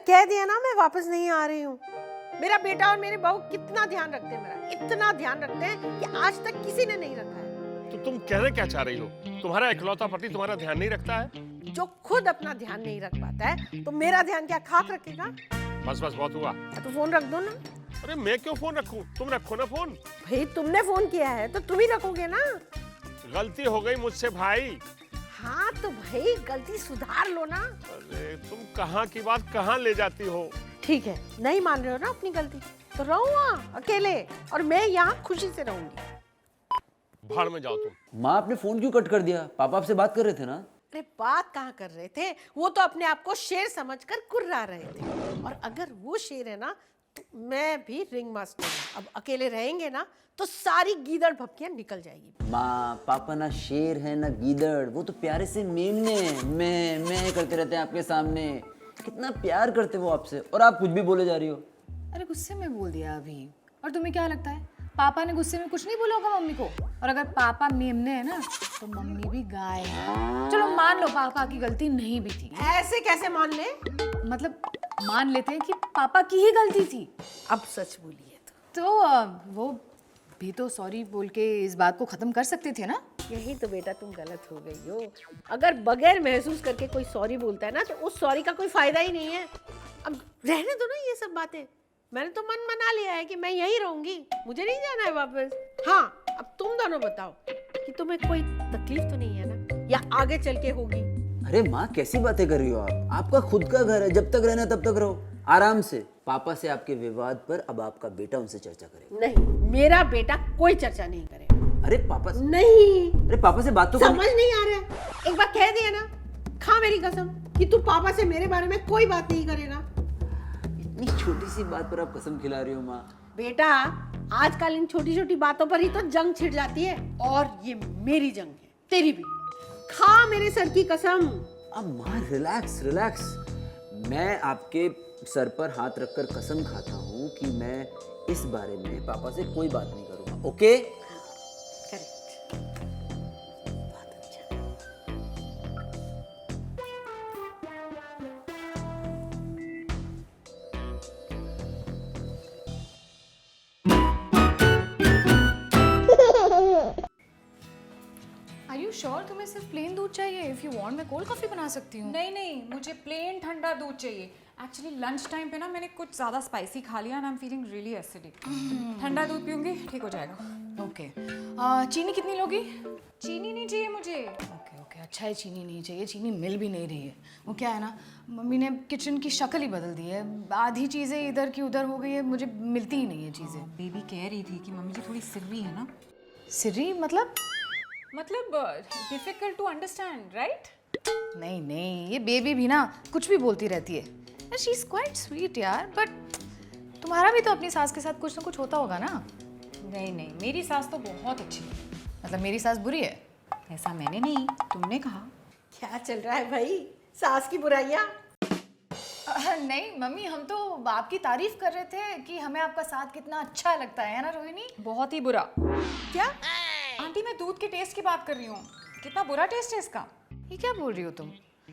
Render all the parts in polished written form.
कह दिया ना मैं वापस नहीं आ रही हूँ। मेरा बेटा और मेरी बहू कितना ध्यान रखते हैं मेरा, इतना ध्यान रखते हैं कि आज तक किसी ने नहीं रखा है। तो तुम कहना क्या चाह रही हो? तुम्हारा इकलौता पति तुम्हारा ध्यान नहीं रखता है? जो खुद अपना ध्यान नहीं रख पाता है तो मेरा ध्यान क्या खाक रखेगा? बस बस बहुत हुआ। तो फोन रख दो ना। अरे मैं क्यों फोन रखूं? तुम रखो ना फोन। भाई तुमने फोन किया है तो तुम ही रखोगे ना। गलती हो गई मुझसे भाई। हाँ तो भाई गलती सुधार लो ना। अरे तुम कहाँ की बात कहाँ ले जाती हो? ठीक है, नहीं मान रहे हो ना अपनी गलती तो रहो वहाँ अकेले, और मैं यहाँ खुशी से रहूंगी। भाड़ में जाओ तुम। माँ आपने फोन क्यों कट कर दिया? पापा आपसे बात कर रहे थे ना? अरे बात कहाँ कर रहे थे, वो तो अपने आप को शेर समझकर कुर्रा रहे थे। और अगर वो शेर है ना तो मैं भी रिंग मास्टर हूँ। अब अकेले रहेंगे ना तो सारी गीदड़ भपकियाँ निकल जाएगी। माँ पापा ना शेर है ना गीदड़, वो तो प्यारे से मेमने हैं। मैं करते रहते हैं आपके सामने। कितना प्यार करते वो आपसे, और आप कुछ भी बोले जा रही हो। अरे गुस्से में बोल दिया अभी। और तुम्हें क्या लगता है पापा ने गुस्से में कुछ नहीं बोला होगा मम्मी को? और अगर पापा मेमने है ना तो मम्मी भी गाय है। चलो मान लो पापा की गलती नहीं भी थी। ऐसे कैसे मान ले? मतलब मान लेते हैं कि पापा की ही गलती थी। अब सच बोलिए तो वो भी तो सॉरी बोल के इस बात को खत्म कर सकते थे ना। यही तो बेटा तुम गलत हो गई हो। अगर बगैर महसूस करके कोई सॉरी बोलता है ना तो उस सॉरी का कोई फायदा ही नहीं है। अब रहने दो ना ये सब बातें। मैंने तो मन मना लिया है कि मैं यहीं रहूंगी, मुझे नहीं जाना है वापस। हाँ अब तुम दोनों बताओ कि तुम्हें कोई तकलीफ तो नहीं है ना, या आगे चल के होगी? अरे माँ कैसी बातें कर रही हो आप? आपका खुद का घर है, जब तक रहना तब तक रहो आराम से। पापा से आपके विवाद पर अब आपका बेटा उनसे चर्चा करेगा। नहीं, मेरा बेटा कोई चर्चा नहीं करेगा। अरे पापा नहीं, अरे पापा से बात तो समझ नहीं आ रहा है। एक बार कह दिया ना, खा मेरी कसम कि तू पापा से मेरे बारे में कोई बात नहीं करेगा। इतनी छोटी सी बात पर आप कसम खिला रही हो माँ। बेटा आजकल इन छोटी छोटी बातों पर ही तो जंग छिड़ जाती है, और ये मेरी जंग है, तेरी भी। खा मेरे सर की कसम। अब माँ रिलैक्स रिलैक्स। मैं आपके सर पर हाथ रखकर कसम खाता हूँ कि मैं इस बारे में पापा से कोई बात नहीं करूँगा। ओके? करेक्ट, बहुत अच्छा। आर यू श्योर तुम्हें सिर्फ प्लेन दूध चाहिए? इफ यू वांट मैं कोल्ड कॉफी बना सकती हूँ। नहीं नहीं, मुझे प्लेन ठंडा दूध चाहिए। एक्चुअली लंच टाइम पे ना मैंने कुछ ज़्यादा स्पाइसी खा लिया and I am feeling really acidic. ठंडा दूध पीऊंगी ठीक हो जाएगा। ओके चीनी कितनी लोगी? चीनी नहीं चाहिए मुझे। ओके ओके अच्छा है, चीनी नहीं चाहिए। चीनी मिल भी नहीं रही है। वो क्या है ना, मम्मी ने किचन की शक्ल ही बदल दी है। आधी चीज़ें इधर की उधर हो गई है, मुझे मिलती ही नहीं है चीज़ें। बेबी कह रही थी कि मम्मी जी थोड़ी सिर्री है ना। सिर्री मतलब डिफिकल्ट टू अंडरस्टैंड राइट? नहीं नहीं, ये बेबी भी ना कुछ भी बोलती रहती है। शी इज क्वाइट स्वीट यार, बट तुम्हारा भी तो अपनी सास के साथ कुछ ना कुछ होता होगा ना। नहीं नहीं, मेरी सास तो बहुत अच्छी है। मतलब मेरी सास बुरी है? ऐसा मैंने नहीं, तुमने कहा। क्या चल रहा है भाई, सास की बुराइयां? नहीं मम्मी, हम तो आपकी तारीफ कर रहे थे कि हमें आपका साथ कितना अच्छा लगता है ना रोहिणी। बहुत ही बुरा। क्या? आंटी मैं दूध के टेस्ट की बात कर रही हूँ। कितना बुरा टेस्ट है इसका। ये क्या बोल रही हो तुम?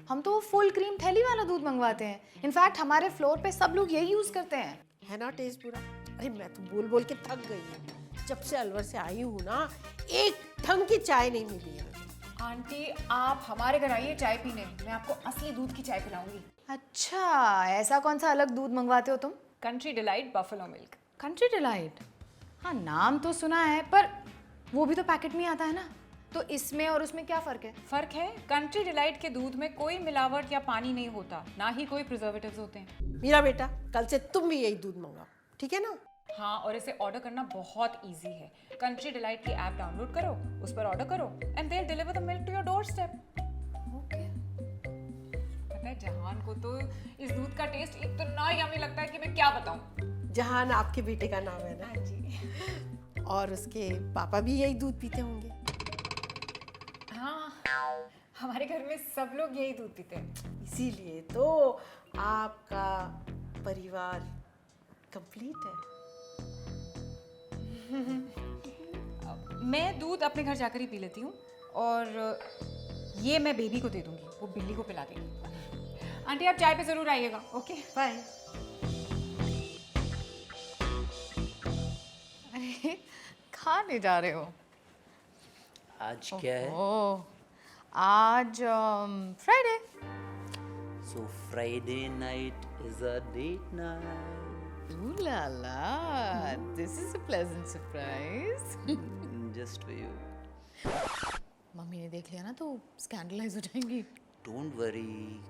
हम तो फुल क्रीम थैली वाला दूध मंगवाते हैं। इनफैक्ट हमारे फ्लोर पे सब लोग यही यूज करते हैं। है ना टेस्ट बुरा? अरे मैं तो बोल बोल के थक गई हूँ। जब से अलवर से आई हूँ ना, एक ढंग की चाय नहीं मिली है। आंटी आप हमारे घर आइए चाय पीने, मैं आपको असली दूध की चाय पिलाऊंगी। अच्छा, ऐसा कौन सा अलग दूध मंगवाते हो तुम? Country delight buffalo milk. Country delight? हाँ नाम तो सुना है, पर वो भी तो पैकेट में आता है ना। तो इसमें और उसमें क्या फ़र्क है? फ़र्क है, कंट्री डिलाइट के दूध में कोई मिलावट या पानी नहीं होता, ना ही कोई प्रिजर्वेटिव्स होते हैं। मेरा बेटा कल से तुम भी यही दूध मंगाओ, ठीक है ना? हाँ, और इसे ऑर्डर करना बहुत इजी है। कंट्री डिलाइट की ऐप डाउनलोड करो, उस पर ऑर्डर करो and they will deliver the milk to your door step. Okay. पता है जहान को तो इस दूध का टेस्ट इतना यम्मी लगता है कि मैं क्या बताऊं। जहान आपके बेटे का नाम है ना? हाँ जी। और उसके पापा भी यही दूध पीते होंगे। हाँ, हमारे घर में सब लोग यही दूध पीते हैं। इसीलिए तो आपका परिवार कंप्लीट है। मैं दूध अपने घर जाकर ही पी लेती हूँ, और ये मैं बेबी को दे दूँगी, वो बिल्ली को पिला देगी। आंटी आप चाय पे जरूर आइएगा। Okay bye. अरे कहाँ ले जा रहे हो? आज क्या है? ओह आज Friday. So Friday night is a date night. Ooh la la, this is a pleasant surprise. Just for you. Mummy ने देख लिया ना तो स्कैंडलाइज हो जाएंगी। डोंट वरी,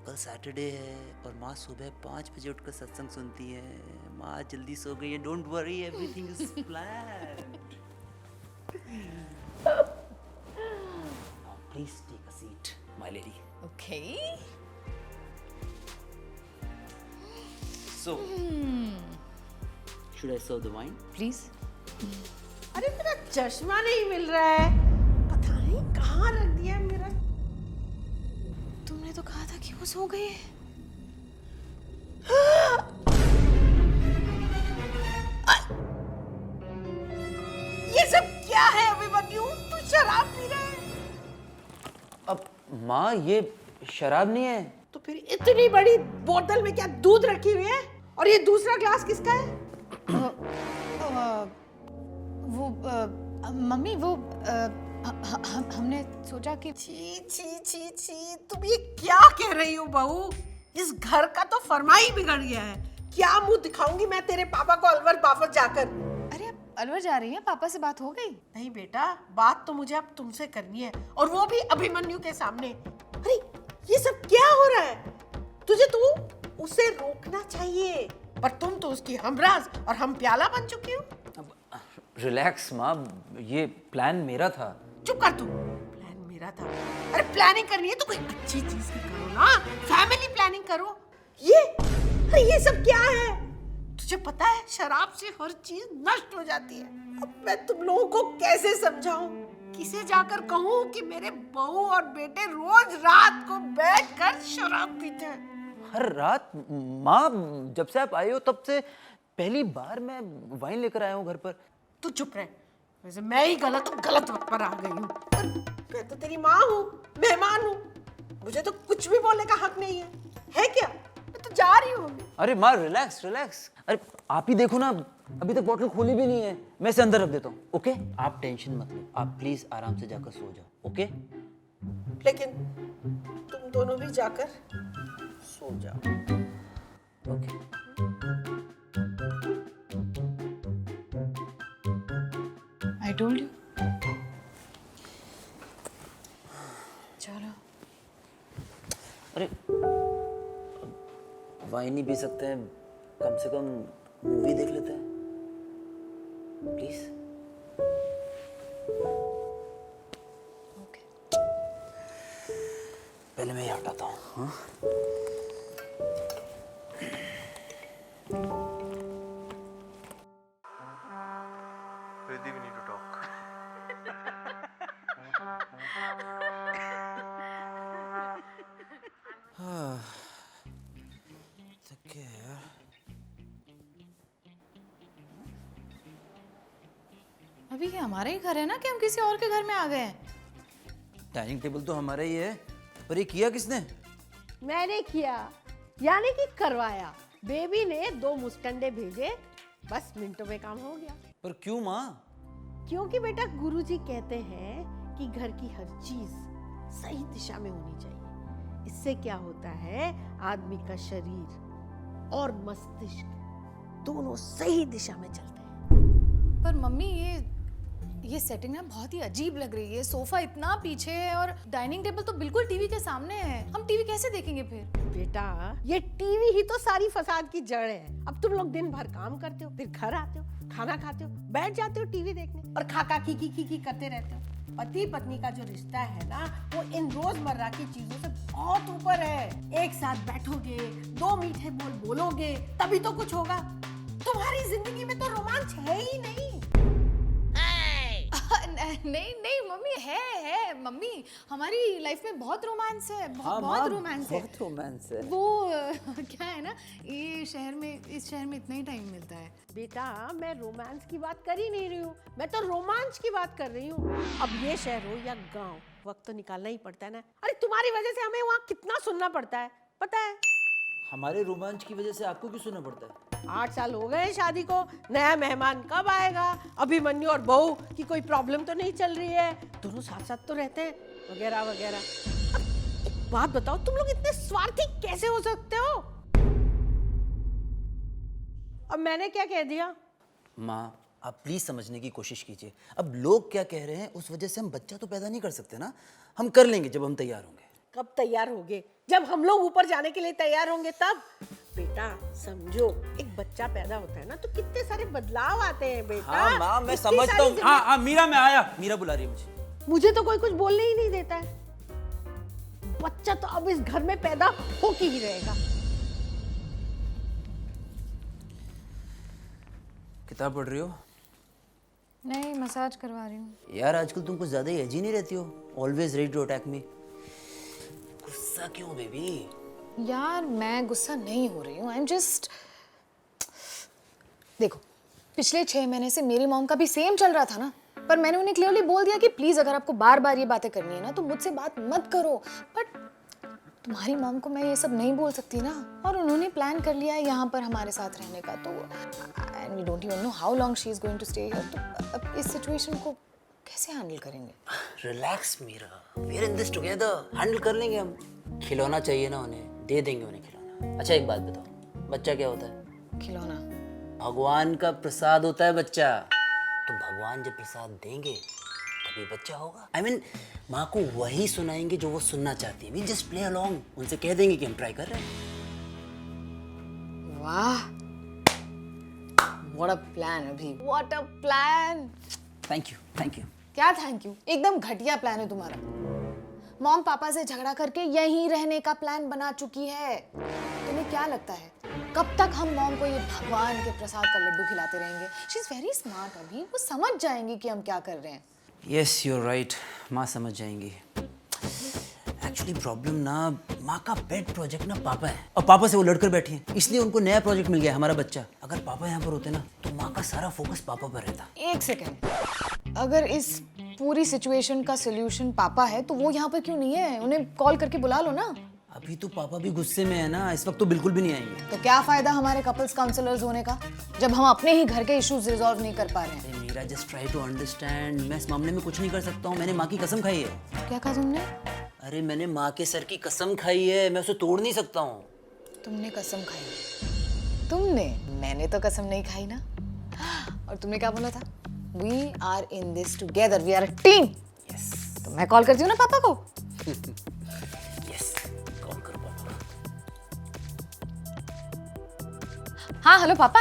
कल सैटरडे है और माँ सुबह 5 बजे उठकर सत्संग सुनती है। माँ आज जल्दी सो गई है। Don't worry, everything is planned. Please take a seat my lady. Okay. So should I serve the wine? Please. अरे मेरा चश्मा नहीं मिल रहा है, पता नहीं कहाँ रख दिया मेरा। तुमने तो कहा था कि वो सो गई है। ये सब क्या है अभिमन्यु? तू शराब पी रहा है? अब माँ ये शराब नहीं है। तो फिर इतनी बड़ी बोतल में क्या दूध रखी हुई है? और ये दूसरा ग्लास किसका है? वो मम्मी वो हमने सोचा कि छी छी छी छी, तुम ये क्या कह रही हो बहू? इस घर का तो फरमाई बिगड़ गया है। क्या मुंह दिखाऊंगी मैं तेरे पापा को अलवर वापस जाकर? अरे आप अलवर जा रही हैं? पापा से बात हो गई? नहीं बेटा, बात तो मुझे अब तुमसे करनी है, और वो भी अभिमन्यु के सामने। अरे ये सब क्या हो रहा है? तुझे तो उसे रोकना चाहिए, पर तुम तो उसकी हमराज और हम प्याला बन चुकी हो। रिलैक्स माँ, ये प्लान मेरा था। चुप कर तू। प्लान मेरा था? अरे प्लानिंग करनी है तो कोई अच्छी चीज की करो ना, फैमिली प्लानिंग करो। अरे ये सब क्या है? तुझे पता है शराब से हर चीज नष्ट हो जाती है। अब मैं तुम लोगों को कैसे समझाऊं? किसे जाकर कहूं कि मेरे बहू और बेटे रोज रात को बैठकर शराब पीते हैं? हर रात? माँ जब से आप आए हो तब से पहली बार मैं वाइन लेकर आया हूँ घर पर। तू चुप रह। वैसे मैं ही गलत वक्त पर आ गई हूँ। मैं तो तेरी माँ हूँ, मेहमान हूँ, मुझे तो कुछ भी बोलने का हक नहीं है क्या? मैं तो जा रही हूँ। अरे माँ रिलैक्स रिलैक्स। अरे आप ही देखो ना, अभी तक बॉटल खोली भी नहीं है। मैं इसे अंदर रख देता हूँ। ओके, आप टेंशन मत लो, आप प्लीज आराम से जाकर सो जाओ। ओके? लेकिन तुम दोनों भी जाकर सो जाओ। ओके। I told you. चलो। अरे वाइन ही पी सकते हैं, कम से कम मूवी देख लेते हैं प्लीज। Okay. पहले मैं ये हटाता हूँ। हाँ? Riddhi, we need to talk. थक गया यार। अभी ये हमारा ही घर है ना कि हम किसी और के घर में आ गए हैं? डाइनिंग टेबल तो हमारा ही है, पर ये किया किसने? मैंने किया, यानी कि करवाया। बेबी ने 2 मुस्टंडे भेजे, बस मिनटों में काम हो गया। पर क्यों माँ? क्योंकि बेटा गुरुजी कहते हैं कि घर की हर चीज सही दिशा में होनी चाहिए। इससे क्या होता है, आदमी का शरीर और मस्तिष्क दोनों सही दिशा में चलते हैं। पर मम्मी ये सेटिंग ना बहुत ही अजीब लग रही है। सोफा इतना पीछे है और डाइनिंग टेबल तो बिल्कुल टीवी के सामने है। हम टीवी कैसे देखेंगे फिर? बेटा ये टीवी ही तो सारी फसाद की जड़ है। अब तुम लोग दिन भर काम करते हो, फिर घर आते हो, खाना खाते हो, बैठ जाते हो टीवी देखने और खा की करते रहते हो। पति पत्नी का जो रिश्ता है ना, वो इन रोजमर्रा की चीजों से बहुत ऊपर है। एक साथ बैठोगे, 2 मीठे बोल बोलोगे, तभी तो कुछ होगा। तुम्हारी जिंदगी में तो रोमांच है ही नहीं। नहीं मम्मी, है मम्मी, हमारी लाइफ में बहुत रोमांस है। बहुत रोमांस है। बहुत रोमांस है। वो क्या है ना, इस शहर में इतना ही टाइम मिलता है। बेटा मैं रोमांस की बात कर ही नहीं रही हूँ, मैं तो रोमांच की बात कर रही हूँ। अब ये शहर हो या गांव, वक्त तो निकालना ही पड़ता है ना। अरे तुम्हारी वजह से हमें वहाँ कितना सुनना पड़ता है, पता है? हमारे रोमांच की वजह से आपको क्यों सुनना पड़ता है? 8 साल हो गए शादी को, नया मेहमान कब आएगा, अभिमन्यु और बहू की कोई प्रॉब्लम तो नहीं चल रही है, दोनों साथ साथ तो रहते हैं, वगैरह वगैरह। अब एक बात बताओ, तुम लोग इतने स्वार्थी कैसे हो सकते हो? अब मैंने क्या कह दिया? माँ, आप प्लीज समझने की कोशिश कीजिए। अब लोग क्या कह रहे हैं उस वजह से हम बच्चा तो पैदा नहीं कर सकते ना। हम कर लेंगे जब हम तैयार होंगे। कब तैयार होगे? जब हम लोग ऊपर जाने के लिए तैयार होंगे तब। बेटा समझो, एक बच्चा पैदा होता है ना तो कितने सारे बदलाव आते हैं बेटा। हाँ माँ, मैं इतनी समझता सारी हूँ। हाँ हाँ मीरा, मैं आया। मीरा बुला रही है मुझे। मुझे तो कोई कुछ बोलने ही नहीं देता है। बच्चा तो अब इस घर में पैदा होके ही रहेगा। किताब पढ़ रही हो? नहीं, मसाज करवा रही हूँ। यार आजकल तुम कुछ ज्यादा ही एजी नहीं रहती हो। Always ready to attack me. गुस्सा क्यों बेबी? यार मैं गुस्सा नहीं हो रही हूँ, आई एम जस्ट, देखो पिछले 6 महीने से मेरी मॉम का भी सेम चल रहा था ना, पर मैंने उन्हें क्लियरली बोल दिया कि प्लीज अगर आपको बार बार ये बातें करनी है ना तो मुझसे बात मत करो। बट तुम्हारी मॉम को मैं ये सब नहीं बोल सकती ना, और उन्होंने प्लान कर लिया है यहाँ पर हमारे साथ रहने का, तो and we don't even know how long she is going to stay here. तो अब इस सिचुएशन को कैसे हैंडल करेंगे? Relax Meera, we are in this together. Handle कर लेंगे हम। खिलौना चाहिए ना उन्हें, दे देंगे उन्हें खिलौना। अच्छा एक बात बताओ, बच्चा क्या होता है? खिलौना? भगवान का प्रसाद होता है बच्चा। तो भगवान जब प्रसाद देंगे तभी बच्चा होगा। I mean, माँ को वही सुनाएंगे जो वो सुनना चाहती है। We just play along। उनसे कह देंगे कि हम ट्राई कर रहे हैं। वाह, व्हाट अ प्लान अभी, what a plan. Thank you, thank you. क्या थैंक यू? एकदम घटिया प्लान है तुम्हारा। मॉम पापा से झगड़ा करके यहीं रहने का प्लान बना चुकी है। तुम्हें क्या लगता है कब तक हम मॉम को ये भगवान के प्रसाद का लड्डू खिलाते रहेंगे? शी इज वेरी स्मार्ट अभी, वो समझ जाएंगी कि हम क्या कर रहे हैं। यस यू आर राइट, माँ समझ जाएंगी। एक्चुअली प्रॉब्लम ना, माँ का पेट प्रोजेक्ट ना पापा है, और पापा से वो लड़कर बैठी हैं, इसलिए उनको नया प्रोजेक्ट मिल गया हमारा बच्चा। अगर पापा यहाँ पर होते ना तो माँ का सारा फोकस पापा पर रहता। एक सेकेंड, अगर इस पूरी सिचुएशन का सोल्यूशन पापा है तो वो यहाँ पर क्यों नहीं है? उन्हें कॉल करके बुला लो ना। अभी तो पापा भी गुस्से में है ना, इस वक्त तो बिल्कुल भी नहीं आएंगे। तो क्या फायदा हमारे कपल्स काउंसलर्स होने का जब हम अपने ही घर के इश्यूज रिजॉल्व नहीं कर पा रहे हैं? Meera just try to understand. मैं इस मामले में कुछ नहीं कर सकता हूँ। मैंने माँ की कसम खाई है। क्या कहा तुमने? अरे मैंने माँ के सर की कसम खाई है, मैं उसे तोड़ नहीं सकता हूँ। तुमने कसम खाई? तुमने? मैंने तो कसम नहीं खाई ना। और तुमने क्या बोला था? We are in this together, we are a team. Yes तो मैं कॉल करती हूँ ना पापा को। यस, कॉल करो पापा। हाँ हेलो पापा।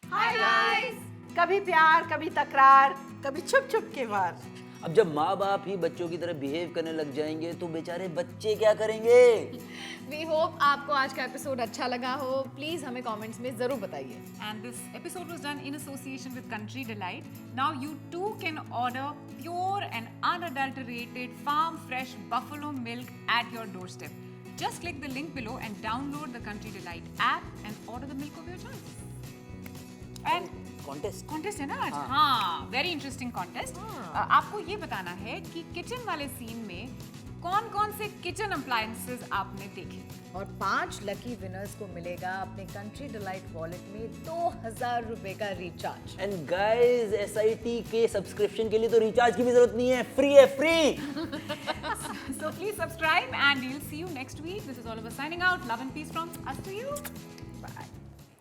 हाय गाइस, कभी प्यार, कभी तकरार, कभी छुप छुप के वार। अब जब माँ बाप ही बच्चों की तरह बिहेव करने लग जाएंगे तो बेचारे बच्चे क्या करेंगे? वी होप आपको आज का एपिसोड अच्छा लगा हो। प्लीज हमें कमेंट्स में जरूर बताइए। And this episode was done in association with Country Delight. Now you too can order pure and unadulterated farm fresh buffalo milk at your doorstep. Just click the link below and download the Country Delight app and order the milk of your choice. And contest है ना आज? हाँ, very interesting contest. आपको ये बताना है कि kitchen वाले सीन में कौन कौन से किचन अप्लायंसेस आपने देखे, और 5 लकी विनर्स को मिलेगा अपने कंट्री डिलाइट वॉलेट में 2000 रुपए का रिचार्ज। एंड गाइस, SIT के सब्सक्रिप्शन के लिए तो रिचार्ज की भी जरूरत नहीं है, फ्री है, free. so please subscribe and we'll see you next week. This is Oliver signing out. Love and peace from us to you.